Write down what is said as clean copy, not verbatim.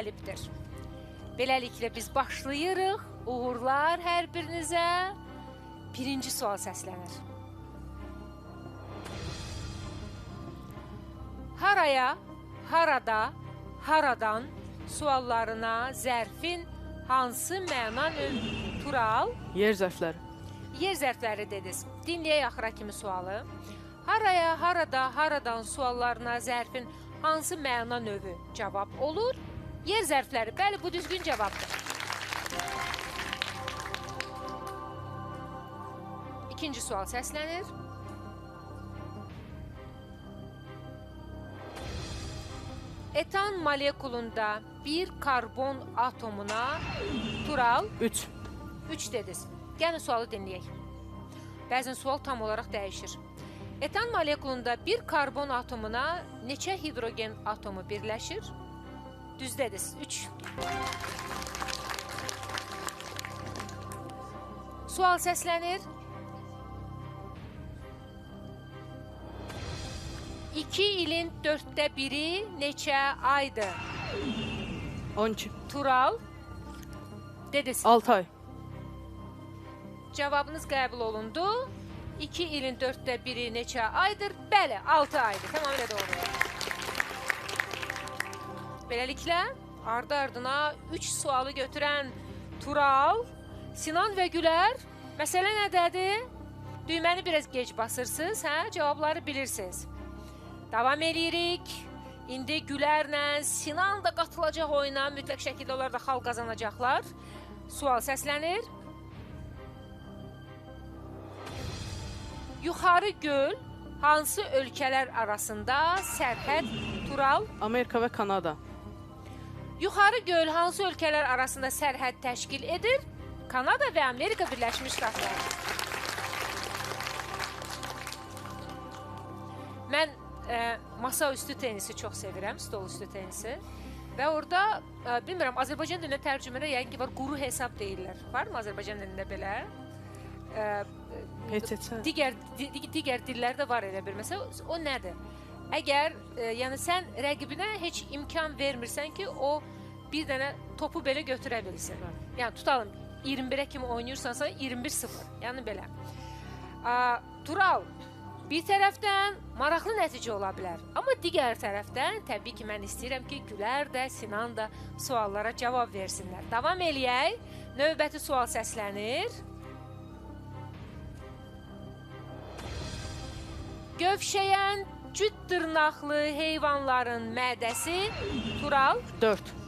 qalibdir. Beləliklə biz başlayırıq. Uğurlar hər birinizə. Birinci sual səslənir. Haraya, harada, haradan suallarına zərfin hansı məna tural? Yer zərfləri. Yer zərfləri dediniz. Dinləyək axıra kimi sualı. Haraya, harada, haradan suallarına zərfin hansı məna növü cavab olur? Yer zərfləri. Bəli, bu düzgün cavabdır. İkinci sual səslənir. Etan molekulunda bir karbon atomuna tural 3. 3 dediniz. Gəlin sualı dinləyək. Bəzən sual tam olaraq dəyişir. Etan molekulunda bir karbon atomuna neçə hidrogen atomu birləşir? Düz dediniz. 3. Sual səslənir. 2 ilin 4də biri neçə aydır? 12. Tural. Dediniz. 6 ay. Cavabınız qəbul olundu. 2 ilin 4də biri neçə aydır? Bəli, 6 aydır. Tamamilə doğru. Beləliklə, ardı-ardına 3 sualı götürən Tural, Sinan və Gülər, məsələ nədədir? Düyməni biraz gec basırsınız, cavabları bilirsiniz. Davam edirik. İndi Gülərlə Sinan da qatılacaq oyuna. Mütləq şəkildə onlar da xal qazanacaqlar. Sual səslənir. Yuxarı göl hansı ölkələr arasında sərhəd tural? Amerika və Kanada. Yuxarı göl hansı ölkələr arasında sərhəd təşkil edir? Kanada və Amerika Birləşmiş Ştatları. Mən masa üstü tenisi çox sevirəm, stol üstü tenisi. Və orada, bilmirəm, Azərbaycan dilində tərcümədə yəqin ki var, quru hesab deyirlər. Varmı Azərbaycan dilində belə? Digər dillərdə var elə bir. Məsələn, o nədir? Əgər yəni sən rəqibinə heç imkan vermirsən ki, o bir dənə topu belə götürə bilsin. Yəni tutalım 21-ə kimi oynayırsansa 21-0. Yəni belə. Tural, bir tərəfdən maraqlı nəticə ola bilər. Amma digər tərəfdən təbii ki, mən istəyirəm ki, Gülər də, Sinan da suallara cavab versinlər. Davam eləyək. Növbəti sual səslənir. Gövşəyən cüt dırnaqlı heyvanların mədəsi Tural 4.